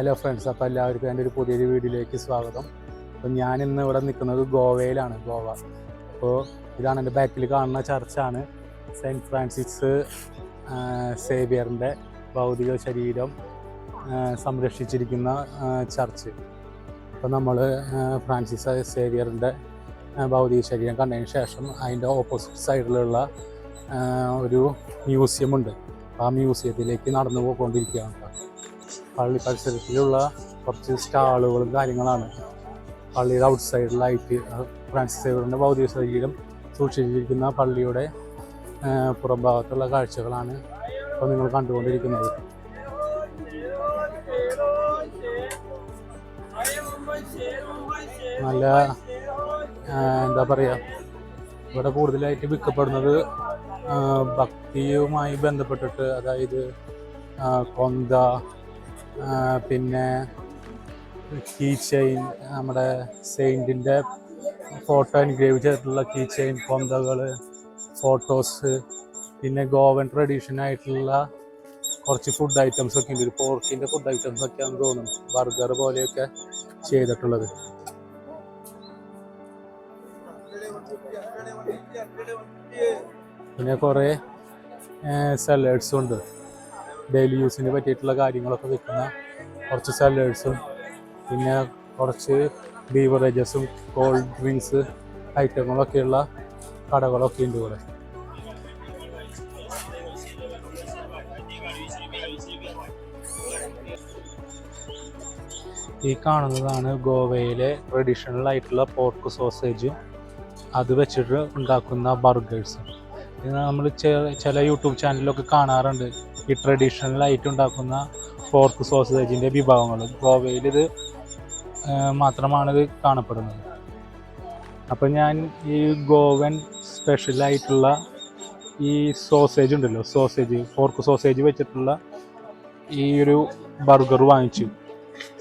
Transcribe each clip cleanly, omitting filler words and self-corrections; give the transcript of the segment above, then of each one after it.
Hello friends, അപ്പോൾ എല്ലാവർക്കും എൻ്റെ ഒരു പുതിയൊരു വീഡിയോയിലേക്ക് സ്വാഗതം. അപ്പോൾ ഞാനിന്ന് ഇവിടെ നിൽക്കുന്നത് ഗോവയിലാണ്. ഗോവ. അപ്പോൾ ഇതാണ് എൻ്റെ ബാക്കിൽ കാണുന്ന ചർച്ചാണ് സെയിൻറ്റ് ഫ്രാൻസിസ് സേവിയറിൻ്റെ ഭൗതിക ശരീരം സംരക്ഷിച്ചിരിക്കുന്ന ചർച്ച്. അപ്പോൾ നമ്മൾ ഫ്രാൻസിസ് സേവിയറിൻ്റെ ഭൗതിക ശരീരം കണ്ടതിന് ശേഷം അതിൻ്റെ ഓപ്പോസിറ്റ് സൈഡിലുള്ള ഒരു മ്യൂസിയമുണ്ട്. ആ മ്യൂസിയത്തിലേക്ക് നടന്നു പോയിക്കൊണ്ടിരിക്കുകയാണ്. പള്ളി പരിസരത്തിലുള്ള കുറച്ച് സ്റ്റാളുകളും കാര്യങ്ങളാണ്. പള്ളിയുടെ ഔട്ട് സൈഡിലായിട്ട് ഫ്രാൻസിസ് സേവിയറിൻ്റെ ഭൗതിക ശരീരം സൂക്ഷിച്ചിരിക്കുന്ന പള്ളിയുടെ പുറംഭാഗത്തുള്ള കാഴ്ചകളാണ് ഇപ്പോൾ നിങ്ങൾ കണ്ടുകൊണ്ടിരിക്കുന്നത്. നല്ല എന്താ പറയുക, ഇവിടെ കൂടുതലായിട്ട് വിൽക്കപ്പെടുന്നത് ഭക്തിയുമായി ബന്ധപ്പെട്ടിട്ട്, അതായത് കൊന്ത, പിന്നെ കീ ചെയിൻ, നമ്മുടെ സെയിൻറ്റിൻ്റെ ഫോട്ടോ എൻഗ്രേവ് ചെയ്തിട്ടുള്ള കീ ചെയിൻ, കൊന്തകൾ, ഫോട്ടോസ്, പിന്നെ ഗോവൻ ട്രഡീഷനായിട്ടുള്ള കുറച്ച് ഫുഡ് ഐറ്റംസ് ഒക്കെ ഉണ്ട്. ഒരു പോർക്കിൻ്റെ ഫുഡ് ഐറ്റംസ് ഒക്കെയാണെന്ന് തോന്നുന്നു, ബർഗർ പോലെയൊക്കെ ചെയ്തിട്ടുള്ളത്. പിന്നെ കുറേ സലാഡ്സും ഉണ്ട്. ഡെയിലി യൂസിന് പറ്റിയിട്ടുള്ള കാര്യങ്ങളൊക്കെ വിൽക്കുന്ന കുറച്ച് സലാഡ്സും, പിന്നെ കുറച്ച് ബീവറേജസും കോൾഡ് ഡ്രിങ്ക്സ് ഐറ്റങ്ങളൊക്കെയുള്ള കടകളൊക്കെ ഉണ്ട് ഇവിടെ. ഈ കാണുന്നതാണ് ഗോവയിലെ ട്രഡീഷണൽ ആയിട്ടുള്ള പോർക്ക് സോസേജും അത് വെച്ചിട്ട് ഉണ്ടാക്കുന്ന ബർഗേഴ്സ്. ഇത് നമ്മൾ ചില യൂട്യൂബ് ചാനലിലൊക്കെ കാണാറുണ്ട് ഈ ട്രഡീഷണൽ ആയിട്ട് ഉണ്ടാക്കുന്ന പോർക്ക് സോസേജിൻ്റെ വിഭവങ്ങൾ. ഗോവയിൽ ഇത് മാത്രമാണിത് കാണപ്പെടുന്നത്. അപ്പോൾ ഞാൻ ഈ ഗോവൻ സ്പെഷ്യലായിട്ടുള്ള ഈ സോസേജ് ഉണ്ടല്ലോ, പോർക്ക് സോസേജ് വെച്ചിട്ടുള്ള ഈ ഒരു ബർഗർ വാങ്ങിച്ചു.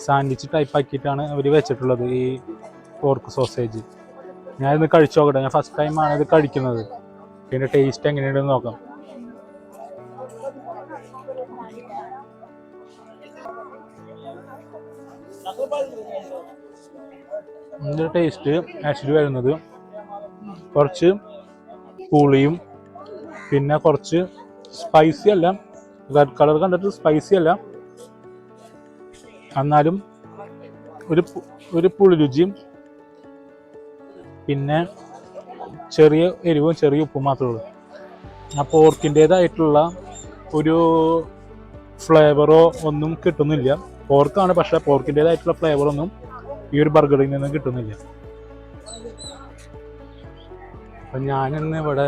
സാൻഡ്വിച്ച് ടൈപ്പ് ആക്കിയിട്ടാണ് അവർ വെച്ചിട്ടുള്ളത് ഈ പോർക്ക് സോസേജ്. ഞാനിന്ന് കഴിച്ചു നോക്കട്ടെ. ഞാൻ ഫസ്റ്റ് ടൈമാണ് ഇത് കഴിക്കുന്നത്. ഇതിൻ്റെ ടേസ്റ്റ് എങ്ങനെയുണ്ടെന്ന് നോക്കാം. ഇതിൻ്റെ ടേസ്റ്റ് ആക്ച്വലി വരുന്നത് കുറച്ച് പുളിയും, പിന്നെ കുറച്ച് സ്പൈസി അല്ല, റെഡ് കളർ കണ്ടിട്ട് സ്പൈസി അല്ല, എന്നാലും ഒരു പുളി രുചിയും, പിന്നെ ചെറിയ എരിവും ചെറിയ ഉപ്പും മാത്രമേ ഉള്ളൂ. ആ പോർക്കിൻ്റേതായിട്ടുള്ള ഒരു ഫ്ലേവറോ ഒന്നും കിട്ടുന്നില്ല. പോർക്കാണ്, പക്ഷേ പോർക്കിൻ്റേതായിട്ടുള്ള ഫ്ലേവറൊന്നും ഈ ഒരു ബർഗറിൽ നിന്നും കിട്ടുന്നില്ല. അപ്പം ഞാനിന്ന് ഇവിടെ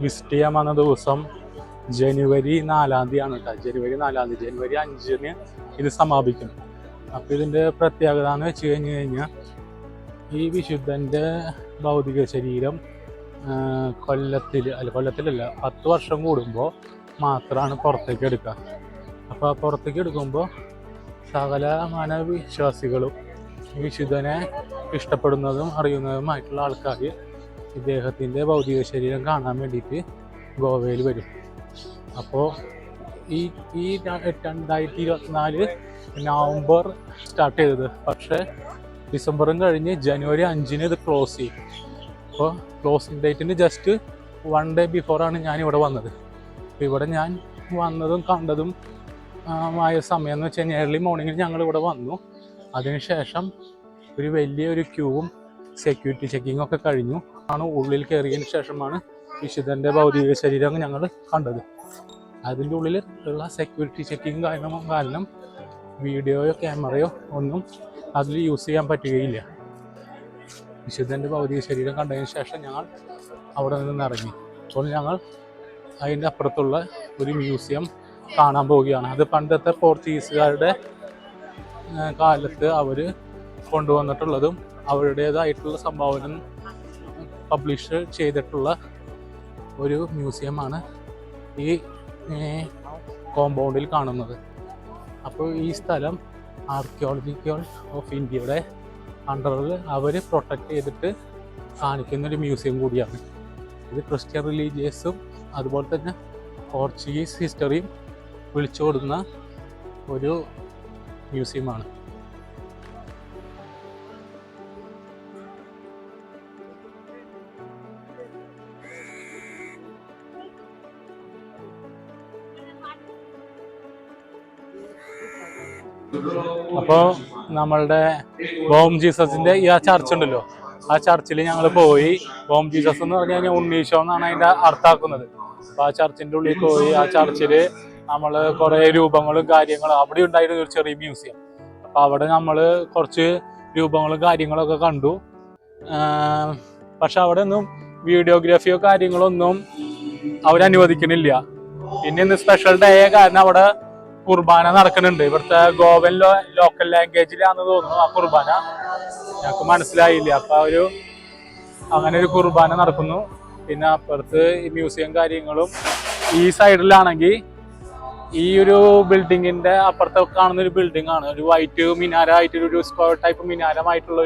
വിസിറ്റ് ചെയ്യാൻ വന്ന ദിവസം ജനുവരി 4-ാം തീയതിയാണ് കേട്ടോ. ജനുവരി 5-ന് ഇത് സമാപിക്കും. അപ്പോൾ ഇതിൻ്റെ പ്രത്യേകത എന്ന് വെച്ച് കഴിഞ്ഞാൽ ഈ വിശുദ്ധൻ്റെ ഭൗതിക ശരീരം കൊല്ലത്തിലല്ല 10 വർഷം കൂടുമ്പോൾ മാത്രമാണ് പുറത്തേക്ക് എടുക്കുക. അപ്പോൾ പുറത്തേക്ക് എടുക്കുമ്പോൾ സകല മാനവവിശ്വാസികളും വിശുദ്ധനെ ഇഷ്ടപ്പെടുന്നതും അറിയുന്നതുമായിട്ടുള്ള ആൾക്കാർ ഇദ്ദേഹത്തിൻ്റെ ഭൗതിക ശരീരം കാണാൻ വേണ്ടിയിട്ട് ഗോവയിൽ വരും. അപ്പോൾ ഈ 2024 നവംബർ സ്റ്റാർട്ട് ചെയ്തത്, പക്ഷേ ഡിസംബറും കഴിഞ്ഞ് ജനുവരി 5-ന് ഇത് ക്ലോസ് ചെയ്യും. അപ്പോൾ ക്ലോസിങ് ഡേറ്റിന് ജസ്റ്റ് 1 ഡേ ബിഫോറാണ് ഞാനിവിടെ വന്നത്. അപ്പോൾ ഇവിടെ ഞാൻ വന്നതും കണ്ടതും ആയ സമയം എന്ന് വെച്ച് കഴിഞ്ഞാൽ ഏർലി മോർണിംഗിൽ ഞങ്ങളിവിടെ വന്നു. അതിനുശേഷം ഒരു വലിയൊരു ക്യൂവും സെക്യൂരിറ്റി ചെക്കിങ്ങും ഒക്കെ കഴിഞ്ഞു ആണ് ഉള്ളിൽ കയറിയതിന് ശേഷമാണ് വിശുദ്ധൻ്റെ ഭൗതിക ശരീരം ഞങ്ങൾ കണ്ടത്. അതിൻ്റെ ഉള്ളിൽ ഉള്ള സെക്യൂരിറ്റി ചെക്കിങ് കാരണം വീഡിയോയോ ക്യാമറയോ ഒന്നും അതിൽ യൂസ് ചെയ്യാൻ പറ്റുകയില്ല. വിശുദ്ധൻ്റെ ഭൗതിക ശരീരം കണ്ടതിന് ശേഷം ഞങ്ങൾ അവിടെ നിന്ന് ഇറങ്ങി. അപ്പോൾ ഞങ്ങൾ അതിൻ്റെ അപ്പുറത്തുള്ള ഒരു മ്യൂസിയം കാണാൻ പോവുകയാണ്. അത് പണ്ടത്തെ പോർച്ചുഗീസുകാരുടെ കാലത്ത് അവർ കൊണ്ടുവന്നിട്ടുള്ളതും അവരുടേതായിട്ടുള്ള സംഭാവന പബ്ലിഷ് ചെയ്തിട്ടുള്ള ഒരു മ്യൂസിയമാണ് ഈ കോമ്പൗണ്ടിൽ കാണുന്നത്. അപ്പോൾ ഈ സ്ഥലം ആർക്കിയോളജിക്കൽ ഓഫ് ഇന്ത്യയുടെ അണ്ടറിൽ അവർ പ്രൊട്ടക്റ്റ് ചെയ്തിട്ട് കാണിക്കുന്നൊരു മ്യൂസിയം കൂടിയാണ്. ഇത് ക്രിസ്ത്യൻ റിലീജിയസും അതുപോലെ തന്നെ പോർച്ചുഗീസ് ഹിസ്റ്ററിയും വിളിച്ചു കൊടുക്കുന്ന ഒരു മ്യൂസിയമാണ്. അപ്പോൾ നമ്മളുടെ ബോം ജീസസിന്റെ ഈ ആ ചർച്ച് ഉണ്ടല്ലോ, ആ ചർച്ചിൽ ഞങ്ങൾ പോയി. ബോം ജീസസ് എന്ന് പറഞ്ഞു കഴിഞ്ഞാൽ ഉണ്ണീശോ എന്നാണ് അതിന്റെ അർത്ഥാക്കുന്നത്. അപ്പൊ ആ ചർച്ചിന്റെ ഉള്ളിൽ പോയി. ആ ചർച്ചില് നമ്മള് കുറെ രൂപങ്ങളും കാര്യങ്ങളും, അവിടെ ഉണ്ടായിരുന്ന ഒരു ചെറിയ മ്യൂസിയം. അപ്പൊ അവിടെ നമ്മള് കുറച്ച് രൂപങ്ങളും കാര്യങ്ങളൊക്കെ കണ്ടു. പക്ഷെ അവിടെ ഒന്നും വീഡിയോഗ്രാഫിയോ കാര്യങ്ങളൊന്നും അവരനുവദിക്കുന്നില്ല. പിന്നെ ഇന്ന് സ്പെഷ്യൽ ഡേ കാരണം അവിടെ കുർബാന നടക്കുന്നുണ്ട്. ഇവിടുത്തെ ഗോവൻ ലോക്കൽ ലാംഗ്വേജിലാണെന്ന് തോന്നുന്നു ആ കുർബാന. ഞങ്ങൾക്ക് മനസ്സിലായില്ല. അപ്പൊ അങ്ങനെ ഒരു കുർബാന നടക്കുന്നു. പിന്നെ അപ്പുറത്ത് ഈ മ്യൂസിയം കാര്യങ്ങളും. ഈ സൈഡിലാണെങ്കിൽ ഈ ഒരു ബിൽഡിങ്ങിന്റെ അപ്പുറത്ത് കാണുന്ന ഒരു ബിൽഡിംഗ് ആണ്. ഒരു വൈറ്റ് മിനാരമായിട്ട്, ഒരു സ്ക്വയർ ടൈപ്പ് മിനാരമായിട്ടുള്ള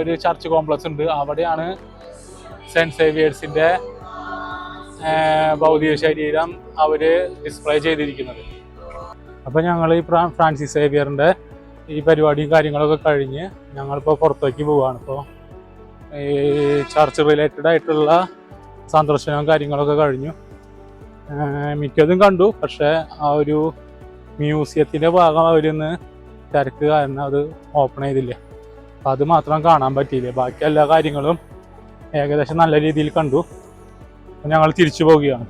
ഒരു ചർച്ച് കോംപ്ലക്സ് ഉണ്ട്. അവിടെയാണ് സെന്റ് സേവിയേഴ്സിന്റെ ഭൗതിക ശരീരം അവര് ഡിസ്പ്ലേ ചെയ്തിരിക്കുന്നത്. അപ്പൊ ഞങ്ങൾ ഈ ഫ്രാൻസിസ് സേവിയറിന്റെ ഈ പരിപാടിയും കാര്യങ്ങളൊക്കെ കഴിഞ്ഞ് ഞങ്ങളിപ്പോൾ പുറത്തേക്ക് പോവുകയാണ്. ഇപ്പോൾ ഈ ചർച്ച് റിലേറ്റഡ് ആയിട്ടുള്ള സന്ദർശനവും കാര്യങ്ങളൊക്കെ കഴിഞ്ഞു. മിക്കതും കണ്ടു. പക്ഷെ ആ ഒരു മ്യൂസിയത്തിന്റെ ഭാഗം അവരിന്ന് തിരക്ക് കാരണം അത് ഓപ്പൺ ചെയ്തില്ല. അപ്പം അത് മാത്രം കാണാൻ പറ്റിയില്ല. ബാക്കി എല്ലാ കാര്യങ്ങളും ഏകദേശം നല്ല രീതിയിൽ കണ്ടു. ഞങ്ങൾ തിരിച്ചു പോവുകയാണ്.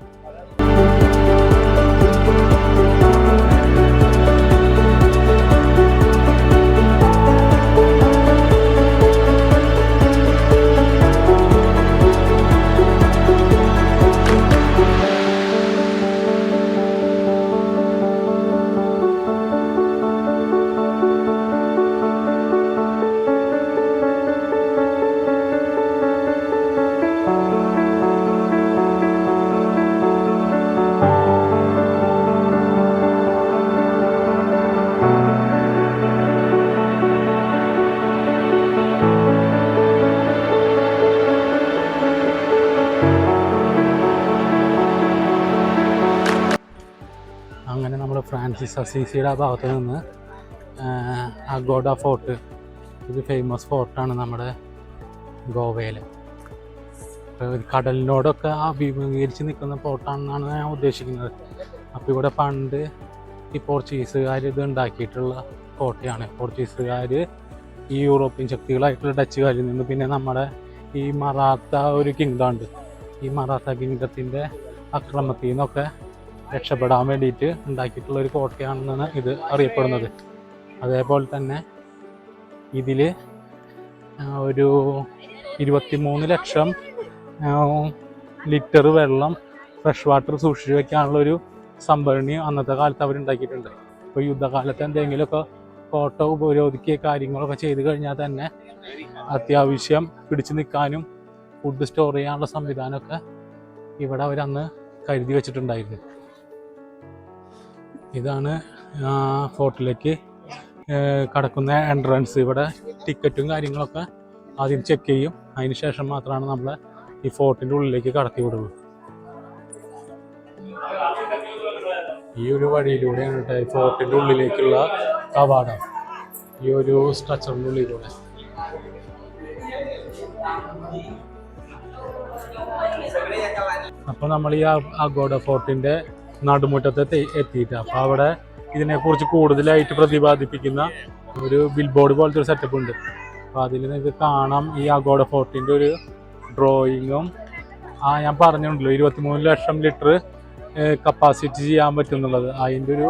അങ്ങനെ നമ്മൾ ഫ്രാൻസിസ് അസീസിയുടെ ആ ഭാഗത്ത് നിന്ന് അഗോഡ ഫോർട്ട്, ഇത് ഫേമസ് ഫോർട്ടാണ് നമ്മുടെ ഗോവയിൽ. കടലിനോടൊക്കെ അഭിമുഖീകരിച്ച് നിൽക്കുന്ന ഫോർട്ടാണെന്നാണ് ഞാൻ ഉദ്ദേശിക്കുന്നത്. അപ്പോൾ ഇവിടെ പണ്ട് ഈ പോർച്ചുഗീസുകാർ ഇത് ഉണ്ടാക്കിയിട്ടുള്ള കോട്ടയാണ്. പോർച്ചുഗീസുകാർ ഈ യൂറോപ്യൻ ശക്തികളായിട്ടുള്ള ഡച്ചുകാരിൽ നിന്ന്, പിന്നെ നമ്മുടെ ഈ മറാത്ത ഒരു കിങ്ഡം ഉണ്ട്, ഈ മറാത്ത കിങ്ഡത്തിൻ്റെ അക്രമത്തിൽ നിന്നൊക്കെ രക്ഷപ്പെടാൻ വേണ്ടിയിട്ട് ഉണ്ടാക്കിയിട്ടുള്ള ഒരു കോട്ടയാണെന്നാണ് ഇത് അറിയപ്പെടുന്നത്. അതേപോലെ തന്നെ ഇതിൽ ഒരു 23 ലക്ഷം ലിറ്റർ വെള്ളം ഫ്രഷ് വാട്ടർ സൂക്ഷിച്ചു വെക്കാനുള്ളൊരു സംഭരണി അന്നത്തെ കാലത്ത് അവരുണ്ടാക്കിയിട്ടുണ്ട്. ഇപ്പോൾ യുദ്ധകാലത്ത് എന്തെങ്കിലുമൊക്കെ കോട്ട ഉപരോധിക്കുക കാര്യങ്ങളൊക്കെ ചെയ്ത് കഴിഞ്ഞാൽ തന്നെ അത്യാവശ്യം പിടിച്ചു നിൽക്കാനും ഫുഡ് സ്റ്റോർ ചെയ്യാനുള്ള സംവിധാനമൊക്കെ ഇവിടെ അവരന്ന് കരുതി വെച്ചിട്ടുണ്ടായിരുന്നു. ഇതാണ് ഫോർട്ടിലേക്ക് കടക്കുന്ന എൻട്രൻസ്. ഇവിടെ ടിക്കറ്റും കാര്യങ്ങളൊക്കെ ആദ്യം ചെക്ക് ചെയ്യും. അതിന് ശേഷം മാത്രമാണ് നമ്മളെ ഈ ഫോർട്ടിൻ്റെ ഉള്ളിലേക്ക് കടത്തി വിടുള്ളൂ. ഈ ഒരു വഴിയിലൂടെയാണ് കേട്ടോ ഈ ഫോർട്ടിൻ്റെ ഉള്ളിലേക്കുള്ള കവാടം, ഈ ഒരു സ്ട്രക്ചറിൻ്റെ ഉള്ളിലൂടെ. അപ്പോൾ നമ്മൾ ഈ അഗോഡ ഫോർട്ടിൻ്റെ നടുമുറ്റത്ത് എത്തിയിട്ട്, അപ്പോൾ അവിടെ ഇതിനെക്കുറിച്ച് കൂടുതലായിട്ട് പ്രതിപാദിപ്പിക്കുന്ന ഒരു ബിൽ ബോർഡ് പോലത്തെ ഒരു സെറ്റപ്പ് ഉണ്ട്. അപ്പോൾ അതിൽ നിങ്ങൾക്ക് കാണാം ഈ അഗോഡ ഫോർട്ടിൻ്റെ ഒരു ഡ്രോയിങ്ങും. ഞാൻ പറഞ്ഞിട്ടുണ്ടല്ലോ 23 ലക്ഷം ലിറ്റർ കപ്പാസിറ്റി ചെയ്യാൻ പറ്റുന്നുള്ളത്, അതിൻ്റെ ഒരു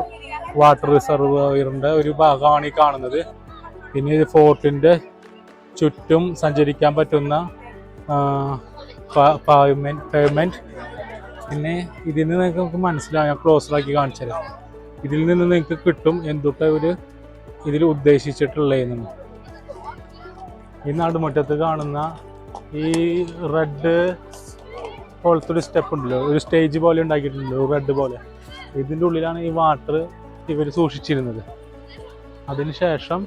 വാട്ടർ റിസർവറിൻ്റെ ഒരു ഭാഗമാണ് ഈ കാണുന്നത്. പിന്നെ ഇത് ഫോർട്ടിൻ്റെ ചുറ്റും സഞ്ചരിക്കാൻ പറ്റുന്ന പേയ്മെൻറ്റ്. പിന്നെ ഇതിൽ നിന്ന് നിങ്ങൾക്ക് മനസ്സിലാവും, ഞാൻ ക്ലോസറാക്കി കാണിച്ചു തരാം. ഇതിൽ നിന്ന് നിങ്ങൾക്ക് കിട്ടും എന്തൊക്കെ ഒരു ഇതിൽ ഉദ്ദേശിച്ചിട്ടുള്ളതെന്ന്. ഈ നടുമുറ്റത്ത് കാണുന്ന ഈ റെഡ് പോലത്തെ ഒരു സ്റ്റെപ്പ് ഉണ്ടല്ലോ, ഒരു സ്റ്റേജ് പോലെ ഉണ്ടാക്കിയിട്ടുണ്ടല്ലോ റെഡ് പോലെ, ഇതിൻ്റെ ഉള്ളിലാണ് ഈ വാട്ടർ ഇവർ സൂക്ഷിച്ചിരുന്നത്. അതിനുശേഷം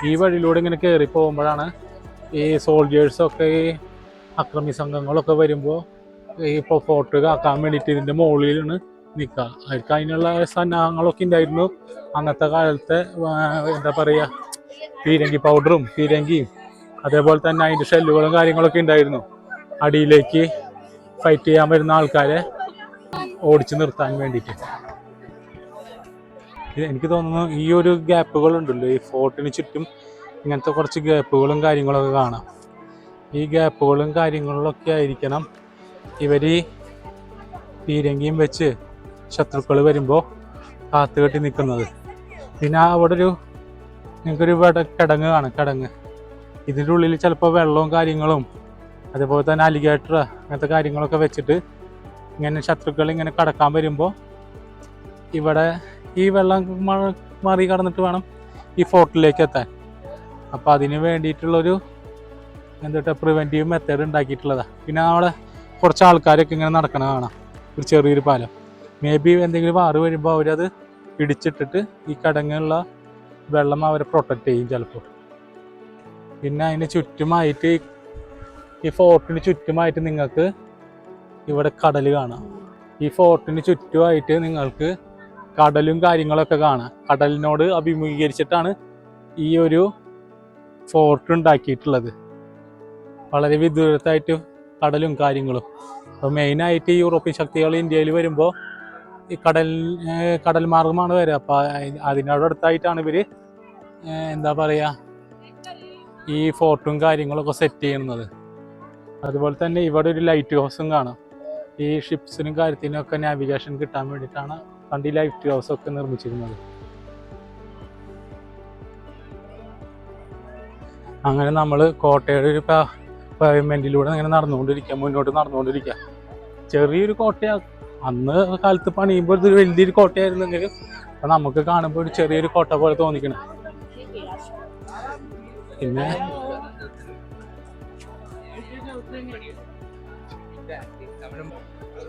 ഈ വഴിയിലൂടെ ഇങ്ങനെ കയറി പോകുമ്പോഴാണ് ഈ സോൾജേഴ്സൊക്കെ, ഈ അക്രമി സംഘങ്ങളൊക്കെ വരുമ്പോൾ ഈ ഫോർട്ട് കാക്കാൻ വേണ്ടിയിട്ട് ഇതിൻ്റെ മുകളിലാണ് നിൽക്കുക. അവർക്ക് അതിനുള്ള സന്നാഹങ്ങളൊക്കെ ഉണ്ടായിരുന്നു അന്നത്തെ കാലത്തെ. എന്താ പറയുക, പീരങ്കി പൗഡറും പീരങ്കിയും അതേപോലെ തന്നെ അതിൻ്റെ ഷെല്ലുകളും കാര്യങ്ങളൊക്കെ ഉണ്ടായിരുന്നു. അടിയിലേക്ക് ഫൈറ്റ് ചെയ്യാൻ വരുന്ന ആൾക്കാരെ ഓടിച്ചു നിർത്താൻ വേണ്ടിയിട്ട്. എനിക്ക് തോന്നുന്നു ഈ ഒരു ഗ്യാപ്പുകളുണ്ടല്ലോ, ഈ ഫോർട്ടിന് ചുറ്റും ഇങ്ങനത്തെ കുറച്ച് ഗ്യാപ്പുകളും കാര്യങ്ങളൊക്കെ കാണാം. ഈ ഗ്യാപ്പുകളും കാര്യങ്ങളിലൊക്കെ ആയിരിക്കണം ഇവർ പീരങ്കിയും വെച്ച് ശത്രുക്കൾ വരുമ്പോൾ കാത്തു കെട്ടി നിൽക്കുന്നത്. പിന്നെ അവിടെ നിങ്ങൾക്കൊരു കിടങ്ങ് കാണാം. കിടങ്ങ് ഇതിൻ്റെ ഉള്ളിൽ ചിലപ്പോൾ വെള്ളവും കാര്യങ്ങളും അതേപോലെ തന്നെ അലിഗേറ്റർ അങ്ങനത്തെ കാര്യങ്ങളൊക്കെ വെച്ചിട്ട് ഇങ്ങനെ ശത്രുക്കൾ ഇങ്ങനെ കടക്കാൻ വരുമ്പോൾ ഇവിടെ ഈ വെള്ളം മറി കടന്നിട്ട് വേണം ഈ ഫോർട്ടിലേക്ക് എത്താൻ. അപ്പോൾ അതിന് വേണ്ടിയിട്ടുള്ളൊരു പ്രിവെൻറ്റീവ് മെത്തേഡ് ഉണ്ടാക്കിയിട്ടുള്ളതാണ്. പിന്നെ അവിടെ കുറച്ച് ആൾക്കാരൊക്കെ ഇങ്ങനെ നടക്കണ കാണാം, ഒരു ചെറിയൊരു പാലം. മേ ബി എന്തെങ്കിലും വാറ് വരുമ്പോൾ അവരത് പിടിച്ചിട്ടിട്ട് ഈ കടങ്ങുള്ള വെള്ളം അവരെ പ്രൊട്ടക്റ്റ് ചെയ്യും ചിലപ്പോൾ. പിന്നെ അതിന് ചുറ്റുമായിട്ട് ഈ ഫോർട്ടിന് ചുറ്റുമായിട്ട് നിങ്ങൾക്ക് ഇവിടെ കടൽ കാണാം. ഈ ഫോർട്ടിന് ചുറ്റുമായിട്ട് നിങ്ങൾക്ക് കടലും കാര്യങ്ങളൊക്കെ കാണാം. കടലിനോട് അഭിമുഖീകരിച്ചിട്ടാണ് ഈ ഒരു ഫോർട്ട് ഉണ്ടാക്കിയിട്ടുള്ളത്. വളരെ വിദൂരത്തായിട്ട് കടലും കാര്യങ്ങളും. അപ്പോൾ മെയിനായിട്ട് ഈ യൂറോപ്യൻ ശക്തികൾ ഇന്ത്യയിൽ വരുമ്പോൾ ഈ കടൽ മാർഗമാണ് വരിക. അപ്പോൾ അതിനോടടുത്തായിട്ടാണ് ഇവർ എന്താ പറയുക ഈ ഫോർട്ടും കാര്യങ്ങളൊക്കെ സെറ്റ് ചെയ്യുന്നത്. അതുപോലെ തന്നെ ഇവിടെ ഒരു ലൈറ്റ് ഹൗസും കാണാം. ഈ ഷിപ്സിനും കാര്യത്തിനൊക്കെ നാവിഗേഷൻ കിട്ടാൻ വേണ്ടിയിട്ടാണ് പണ്ട് ഈ ലൈറ്റ് ഹൗസൊക്കെ നിർമ്മിച്ചിരുന്നത്. അങ്ങനെ നമ്മൾ കോട്ടയുടെ ഒരു പാവ്മെൻറ്റിലൂടെ അങ്ങനെ നടന്നുകൊണ്ടിരിക്കുക, മുന്നോട്ട് നടന്നുകൊണ്ടിരിക്കുക. ചെറിയൊരു കോട്ടയാണ്. അന്ന് കാലത്ത് പണിയുമ്പോൾ ഇതൊരു വലിയൊരു കോട്ടയായിരുന്നെങ്കിലും അപ്പം നമുക്ക് കാണുമ്പോൾ ഒരു ചെറിയൊരു കോട്ട പോലെ തോന്നിക്കണം. പിന്നെ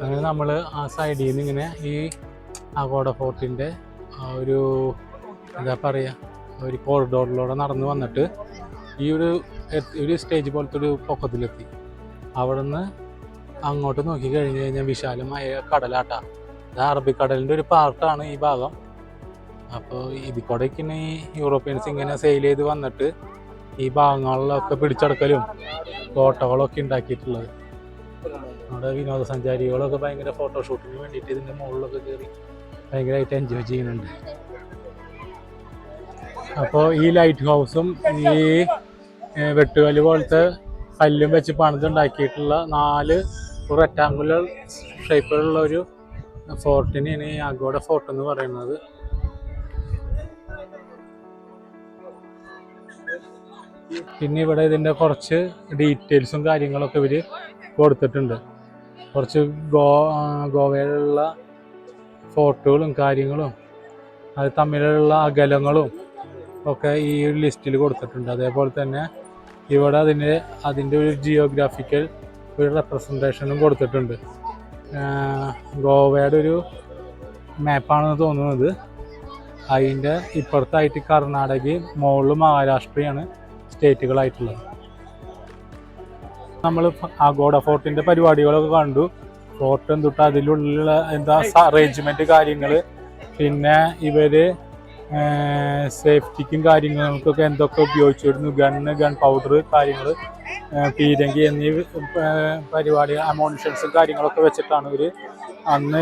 അങ്ങനെ നമ്മൾ ആ സൈഡിൽ നിന്ന് ഇങ്ങനെ ഈ അഗോഡ ഫോർട്ടിൻ്റെ ആ ഒരു എന്താ പറയുക ഒരു കോറിഡോറിലൂടെ നടന്ന് വന്നിട്ട് ഈ ഒരു സ്റ്റേജ് പോലത്തെ ഒരു പൊക്കത്തിലെത്തി. അവിടെ നിന്ന് അങ്ങോട്ട് നോക്കി കഴിഞ്ഞ് കഴിഞ്ഞാൽ വിശാലമായ കടലാട്ടാ. ഇത് അറബിക്കടലിൻ്റെ ഒരു പാർട്ടാണ് ഈ ഭാഗം. അപ്പോൾ ഇതിൽ കൂടെയൊക്കെ ഈ യൂറോപ്യൻസ് ഇങ്ങനെ സെയിൽ ചെയ്ത് വന്നിട്ട് ഈ ഭാഗങ്ങളിലൊക്കെ പിടിച്ചെടുക്കലും കോട്ടകളൊക്കെ ഉണ്ടാക്കിയിട്ടുള്ളത്. നമ്മുടെ വിനോദസഞ്ചാരികളൊക്കെ ഭയങ്കര ഫോട്ടോഷൂട്ടിന് വേണ്ടിയിട്ട് ഇതിൻ്റെ മുകളിലൊക്കെ കയറി ഭയങ്കരമായിട്ട് എൻജോയ് ചെയ്യുന്നുണ്ട്. അപ്പോൾ ഈ ലൈറ്റ് ഹൗസും ഈ വെട്ടുകല്ല് പോലത്തെ കല്ലും വെച്ച് പണിതുണ്ടാക്കിയിട്ടുള്ള 4 റെക്ടാങ്കുലർ ഷേപ്പിലുള്ള ഒരു ഫോർട്ടിനെയാണ് ഈ അഗോഡ ഫോർട്ട് എന്ന് പറയുന്നത്. പിന്നെ ഇവിടെ ഇതിൻ്റെ കുറച്ച് ഡീറ്റെയിൽസും കാര്യങ്ങളൊക്കെ ഇവർ കൊടുത്തിട്ടുണ്ട്. കുറച്ച് ഗോവയിലുള്ള ഫോർട്ടുകളും കാര്യങ്ങളും അത് തമ്മിലുള്ള അകലങ്ങളും ഒക്കെ ഈ ഒരു ലിസ്റ്റിൽ കൊടുത്തിട്ടുണ്ട്. അതേപോലെ തന്നെ ഇവിടെ അതിൻ്റെ ഒരു ജിയോഗ്രാഫിക്കൽ ഒരു റെപ്രസെൻറ്റേഷനും കൊടുത്തിട്ടുണ്ട്. ഗോവയുടെ ഒരു മാപ്പാണെന്ന് തോന്നുന്നത്. അതിൻ്റെ ഇപ്പുറത്തായിട്ട് കർണാടകയും മുകളിൽ മഹാരാഷ്ട്രയാണ് സ്റ്റേറ്റുകളായിട്ടുള്ളത്. നമ്മൾ അഗോഡ ഫോർട്ടിൻ്റെ പരിപാടികളൊക്കെ കണ്ടു. ഫോർട്ട് എന്തൊട്ട് അതിലുള്ള എന്താ അറേഞ്ച്മെൻറ്റ് കാര്യങ്ങൾ, പിന്നെ ഇവർ സേഫ്റ്റിക്കും കാര്യങ്ങൾക്കൊക്കെ എന്തൊക്കെ ഉപയോഗിച്ചിരുന്നു, ഗൺ പൗഡർ കാര്യങ്ങൾ, പീരങ്കി എന്നീ പരിപാടി അമോണിഷൻസും കാര്യങ്ങളൊക്കെ വെച്ചിട്ടാണ് അന്ന്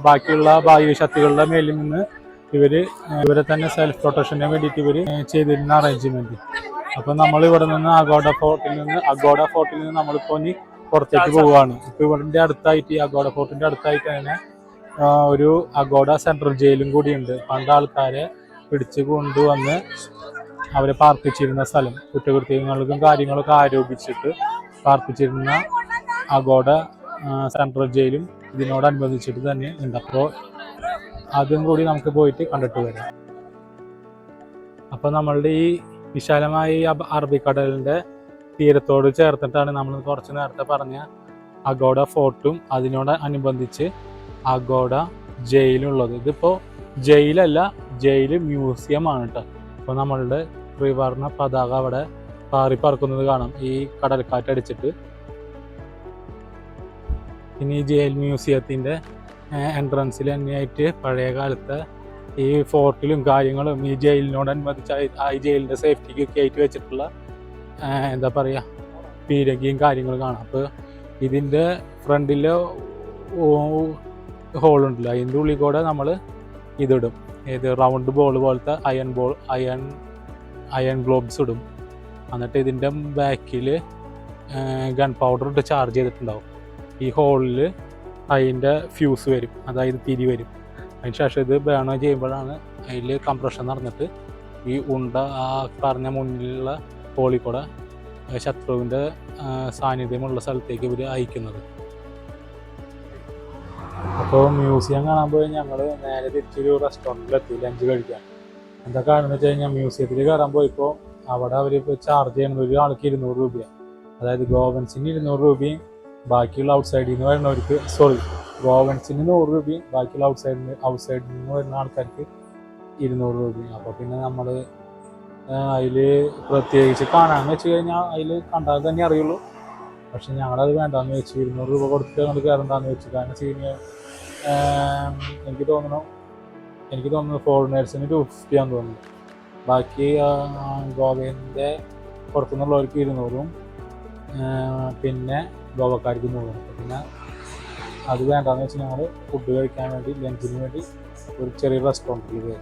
ബാക്കിയുള്ള വായുശക്തികളുടെ മേലിൽ നിന്ന് ഇവരെ തന്നെ സെൽഫ് പ്രൊട്ടക്ഷന് വേണ്ടിയിട്ട് ചെയ്തിരുന്ന അറേഞ്ച്മെൻറ്റ്. അപ്പോൾ നമ്മൾ ഇവിടെ നിന്ന് അഗോഡ ഫോർട്ടിൽ നിന്ന് നമ്മളിപ്പോൾ ഇനി പുറത്തേക്ക് പോവുകയാണ്. ഇപ്പോൾ ഇവിടെ അടുത്തായിട്ട് അഗോഡ ഫോർട്ടിൻ്റെ അടുത്തായിട്ട് തന്നെ ഒരു അഗോഡ സെൻട്രൽ ജയിലും കൂടിയുണ്ട്. പണ്ട് ആൾക്കാരെ പിടിച്ച് കൊണ്ടുവന്ന് അവരെ പാർപ്പിച്ചിരുന്ന സ്ഥലം, കുറ്റകൃത്യങ്ങൾക്കും കാര്യങ്ങളൊക്കെ ആരോപിച്ചിട്ട് പാർപ്പിച്ചിരുന്ന അഗോഡ സെൻട്രൽ ജയിലും ഇതിനോടനുബന്ധിച്ചിട്ട് തന്നെ ഉണ്ട്. അപ്പോൾ അതും കൂടി നമുക്ക് പോയിട്ട് കണ്ടിട്ട് വരാം. അപ്പോൾ നമ്മളുടെ ഈ വിശാലമായ ഈ അറബിക്കടലിൻ്റെ തീരത്തോട് ചേർത്തിട്ടാണ് നമ്മൾ കുറച്ച് നേരത്തെ പറഞ്ഞ അഗോഡ ഫോർട്ടും അതിനോട് അനുബന്ധിച്ച് അഗോഡ ജയിലുള്ളത്. ഇതിപ്പോൾ ജയിലല്ല, ജയിൽ മ്യൂസിയമാണ് കേട്ടോ. അപ്പോൾ നമ്മളുടെ ത്രിവർണ്ണ പതാക അവിടെ പാറിപ്പറക്കുന്നത് കാണാം ഈ കടൽക്കാറ്റടിച്ചിട്ട്. പിന്നെ ഈ ജയിൽ മ്യൂസിയത്തിൻ്റെ എൻട്രൻസിൽ തന്നെയായിട്ട് പഴയ കാലത്തെ ഈ ഫോർട്ടിലും കാര്യങ്ങളും ഈ ജയിലിനോടനുബന്ധിച്ച് ഈ ജയിലിൻ്റെ സേഫ്റ്റിക്കൊക്കെ ആയിട്ട് വെച്ചിട്ടുള്ള എന്താ പറയുക പീരങ്കിയും കാര്യങ്ങളും കാണാം. അപ്പോൾ ഇതിൻ്റെ ഫ്രണ്ടിൽ ഹോളുണ്ടല്ലോ, അതിൻ്റെ ഉള്ളിൽ കൂടെ നമ്മൾ ഇതിടും, ഏത് റൗണ്ട് ബോൾ പോലത്തെ അയൺ ഗ്ലോബ്സ് ഇടും. എന്നിട്ട് ഇതിൻ്റെ ബാക്കിൽ ഗൺ പൗഡർ ഇട്ട് ചാർജ് ചെയ്തിട്ടുണ്ടാവും. ഈ ഹോളിൽ അതിൻ്റെ ഫ്യൂസ് വരും, അതായത് തിരി വരും. അതിന് ശേഷം ഇത് ബേൺ ചെയ്യുമ്പോഴാണ് അതിൽ കംപ്രഷൻ നടന്നിട്ട് ഈ ഉണ്ട ആ പറഞ്ഞ മുന്നിലുള്ള ഹോളിൽ കൂടെ ശത്രുവിൻ്റെ സാന്നിധ്യമുള്ള സ്ഥലത്തേക്ക് ഇവർ അയക്കുന്നത്. അപ്പോൾ മ്യൂസിയം കാണാൻ പോയി ഞങ്ങൾ നേരെ തിരിച്ചൊരു റെസ്റ്റോറൻറ്റിലെത്തി ലഞ്ച് കഴിക്കാൻ. എന്താ കാരണം എന്ന് വെച്ച് കഴിഞ്ഞാൽ മ്യൂസിയത്തിൽ കയറാൻ പോയപ്പോൾ അവിടെ അവർ ചാർജ് ചെയ്യുന്നത് ഒരാൾക്ക് 200 രൂപയാണ്. അതായത് ഗോവൻസിന് 200 രൂപയും ബാക്കിയുള്ള ഔട്ട്സൈഡിൽ നിന്ന് വരുന്നവർക്ക് ഗോവൻസിന് 100 രൂപയും ബാക്കിയുള്ള ഔട്ട്സൈഡിൽ നിന്ന് വരുന്ന ആൾക്കാർക്ക് 200 രൂപയും. അപ്പോൾ പിന്നെ നമ്മൾ അതിൽ പ്രത്യേകിച്ച് കാണാമെന്ന് വെച്ച് കഴിഞ്ഞാൽ അതിൽ കണ്ടാൽ തന്നെ അറിയുള്ളൂ. പക്ഷെ ഞങ്ങളത് വേണ്ടാന്ന് വെച്ച് 200 രൂപ കൊടുത്തിട്ട് ഞങ്ങൾ കയറണ്ടാന്ന് വെച്ചു. കാരണം സീനിയർ എനിക്ക് തോന്നുന്നു ഫോറിനേഴ്സിന് 250 ആണെന്ന് തോന്നുന്നു. ബാക്കി ഗോവയിൻ്റെ പുറത്തുനിന്നുള്ളവർക്ക് 200-ഉം പിന്നെ ഗോവക്കാർക്ക് 100-ഉം. പിന്നെ അത് വേണ്ടാന്ന് വെച്ച് ഞങ്ങൾ ഫുഡ് കഴിക്കാൻ വേണ്ടി ലഞ്ചിന് വേണ്ടി ഒരു ചെറിയ റെസ്റ്റോറൻറ്റിൽ കയറി.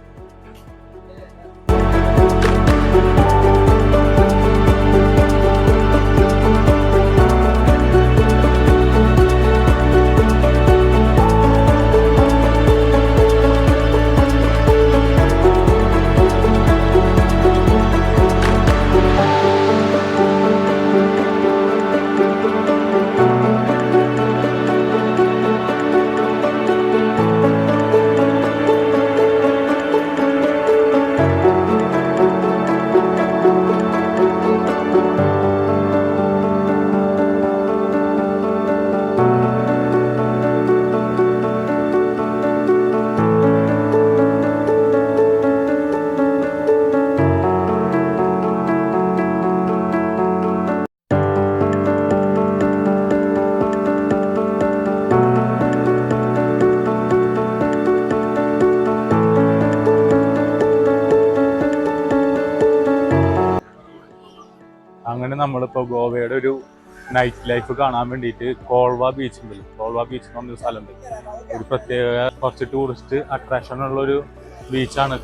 അങ്ങനെ നമ്മളിപ്പോൾ ഗോവയുടെ ഒരു നൈറ്റ് ലൈഫ് കാണാൻ വേണ്ടിയിട്ട് കോൾവ ബീച്ച് ഉണ്ടല്ലോ, കോൾവ ബീച്ച് എന്ന് പറഞ്ഞൊരു സ്ഥലമുണ്ട്. ഒരു പ്രത്യേക കുറച്ച് ടൂറിസ്റ്റ് അട്രാക്ഷൻ ഉള്ളൊരു ബീച്ചാണ്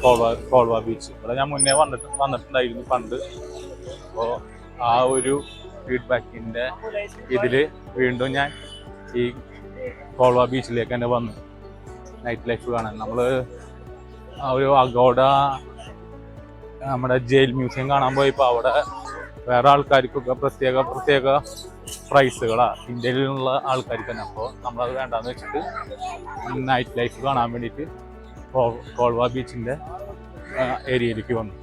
കോൾവ ബീച്ച്. ഇവിടെ ഞാൻ മുന്നേ വന്നിട്ടുണ്ടായിരുന്നു പണ്ട്. അപ്പോൾ ആ ഒരു ഫീഡ്ബാക്കിൻ്റെ ഇതിൽ വീണ്ടും ഞാൻ ഈ കോൾവ ബീച്ചിലേക്ക് തന്നെ വന്നു നൈറ്റ് ലൈഫ് കാണാൻ. നമ്മൾ ആ ഒരു അഗോഡ നമ്മുടെ ജയിൽ മ്യൂസിയം കാണാൻ പോയപ്പോൾ അവിടെ വേറെ ആൾക്കാർക്കൊക്കെ പ്രത്യേക പ്രൈസുകളാണ് ഇന്ത്യയിലുള്ള ആൾക്കാർക്ക് തന്നെ. അപ്പോൾ നമ്മളത് വേണ്ടാന്ന് വെച്ചിട്ട് നൈറ്റ് ലൈഫ് കാണാൻ വേണ്ടിയിട്ട് കോൾവ ബീച്ചിൻ്റെ ഏരിയയിലേക്ക് വന്നു.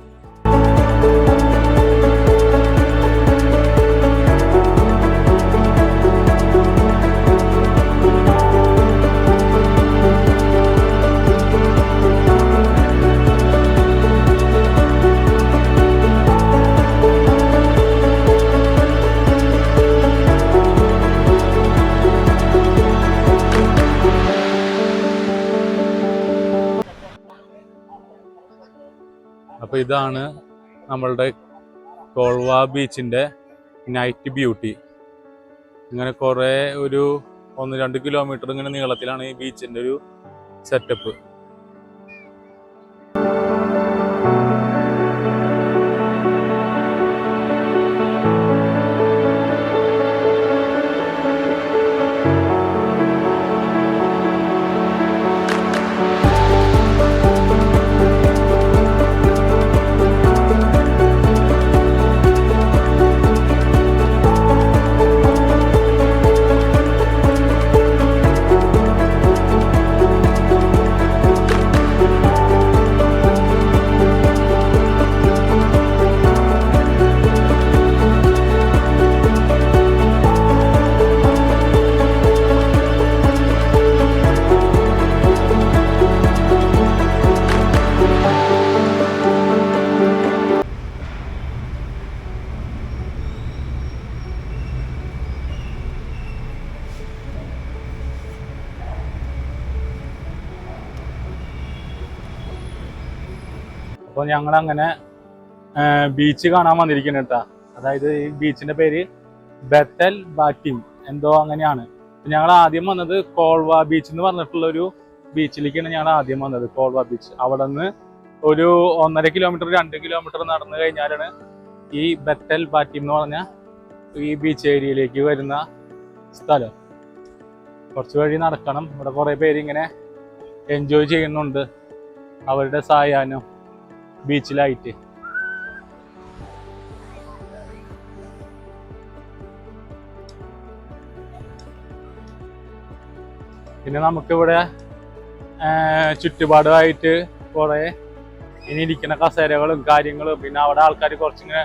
അപ്പോൾ ഇതാണ് നമ്മളുടെ കോൾവ ബീച്ചിൻ്റെ നൈറ്റ് ബ്യൂട്ടി. ഇങ്ങനെ കുറേ ഒരു 1-2 കിലോമീറ്റർ ഇങ്ങനെ നീളത്തിലാണ് ഈ ബീച്ചിൻ്റെ ഒരു സെറ്റപ്പ്. അപ്പോൾ ഞങ്ങൾ അങ്ങനെ ബീച്ച് കാണാൻ വന്നിരിക്കുന്നു കേട്ടോ. അതായത് ഈ ബീച്ചിന്റെ പേര് ബെത്തൽ ബാറ്റിം എന്തോ അങ്ങനെയാണ്. ഞങ്ങൾ ആദ്യം വന്നത് കോൾവ ബീച്ച് എന്ന് പറഞ്ഞിട്ടുള്ള ഒരു ബീച്ചിലേക്കാണ് ഞങ്ങൾ ആദ്യം വന്നത്, കോൾവ ബീച്ച്. അവിടെ നിന്ന് ഒരു 1.5 കിലോമീറ്റർ 2 കിലോമീറ്റർ നടന്നു കഴിഞ്ഞാലാണ് ഈ ബെത്തൽ ബാറ്റിം എന്ന് പറഞ്ഞ ഈ ബീച്ച് ഏരിയയിലേക്ക് വരുന്ന സ്ഥലം. കുറച്ച് വഴി നടക്കണം. ഇവിടെ കുറേ പേര് ഇങ്ങനെ എൻജോയ് ചെയ്യുന്നുണ്ട് അവരുടെ സായാഹ്നം ബീച്ചിലായിട്ട്. പിന്നെ നമുക്കിവിടെ ചുറ്റുപാടുമായിട്ട് കുറേ ഇനി ഇരിക്കുന്ന കസേരകളും കാര്യങ്ങളും, പിന്നെ അവിടെ ആൾക്കാർ കുറച്ചിങ്ങനെ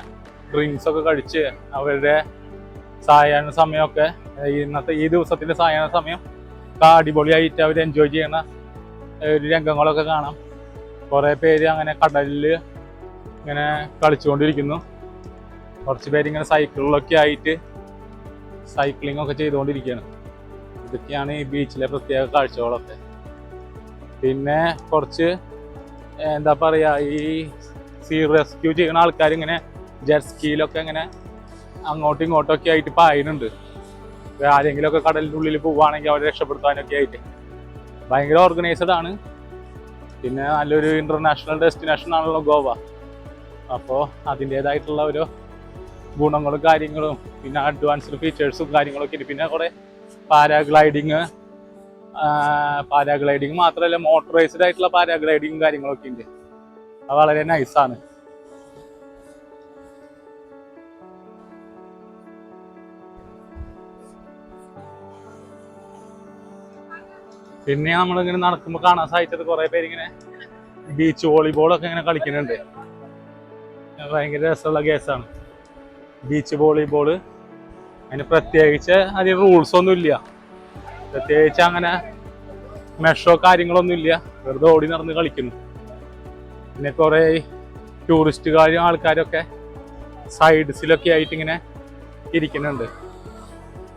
ഡ്രിങ്ക്സ് ഒക്കെ കഴിച്ച് അവരുടെ സായാഹ്ന സമയമൊക്കെ ഇന്നത്തെ ഈ ദിവസത്തിന്റെ സായാഹ്ന സമയം അടിപൊളിയായിട്ട് അവർ എൻജോയ് ചെയ്യണ ഒരു രംഗങ്ങളൊക്കെ കാണാം. കുറേ പേര് അങ്ങനെ കടലിൽ ഇങ്ങനെ കളിച്ചുകൊണ്ടിരിക്കുന്നു. കുറച്ച് പേര് ഇങ്ങനെ സൈക്കിളിലൊക്കെ ആയിട്ട് സൈക്ലിംഗ് ഒക്കെ ചെയ്തുകൊണ്ടിരിക്കുകയാണ്. ഇതൊക്കെയാണ് ഈ ബീച്ചിലെ പ്രത്യേക കാഴ്ചകളൊക്കെ. പിന്നെ കുറച്ച് എന്താ പറയുക, ഈ സീ റെസ്ക്യൂ ചെയ്യുന്ന ആൾക്കാർ ഇങ്ങനെ ജെറ്റ് സ്കീലൊക്കെ ഇങ്ങനെ അങ്ങോട്ടും ഇങ്ങോട്ടും ഒക്കെ ആയിട്ട് പായുന്നുണ്ട്. ആരെങ്കിലുമൊക്കെ കടലിൻ്റെ ഉള്ളിൽ പോവുകയാണെങ്കിൽ അവരെ രക്ഷപ്പെടുത്താനൊക്കെ ആയിട്ട് ഭയങ്കര ഓർഗനൈസ്ഡ് ആണ്. പിന്നെ നല്ലൊരു ഇന്റർനാഷണൽ ഡെസ്റ്റിനേഷൻ ആണല്ലോ ഗോവ. അപ്പോൾ അതിൻ്റെതായിട്ടുള്ള ഓരോ ഗുണങ്ങളും കാര്യങ്ങളും പിന്നെ അഡ്വാൻസ്ഡ് ഫീച്ചേഴ്സും കാര്യങ്ങളൊക്കെ ഉണ്ട്. പിന്നെ കുറേ പാരാഗ്ലൈഡിങ് മാത്രമല്ല മോട്ടറൈസ്ഡ് ആയിട്ടുള്ള പാരാഗ്ലൈഡിങ് കാര്യങ്ങളൊക്കെ ഉണ്ട്. അത് വളരെ നൈസാണ്. പിന്നെ നമ്മളിങ്ങനെ നടക്കുമ്പോൾ കാണാൻ സാധിച്ചത് കുറേ പേരിങ്ങനെ ബീച്ച് വോളിബോളൊക്കെ ഇങ്ങനെ കളിക്കുന്നുണ്ട്. ഭയങ്കര രസമുള്ള കേസാണ് ബീച്ച് വോളിബോള്. അതിന് പ്രത്യേകിച്ച് അതിന് റൂൾസ് ഒന്നും ഇല്ല, പ്രത്യേകിച്ച് അങ്ങനെ മെഷോ കാര്യങ്ങളൊന്നും ഇല്ല, വെറുതെ ഓടി നടന്ന് കളിക്കുന്നു. പിന്നെ കുറേ ടൂറിസ്റ്റുകാരും ആൾക്കാരൊക്കെ സൈഡ്സിലൊക്കെ ആയിട്ട് ഇങ്ങനെ ഇരിക്കുന്നുണ്ട്.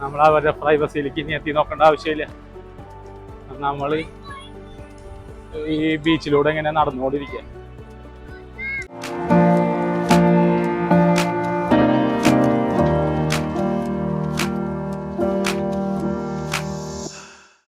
നമ്മൾ അവരുടെ പ്രൈവസിയിലേക്ക് ഇനി എത്തി നോക്കേണ്ട ആവശ്യമില്ല. നമ്മൾ ഈ ബീച്ചിലൂടെ ഇങ്ങനെ നടന്നുകൊണ്ടിരിക്കുക.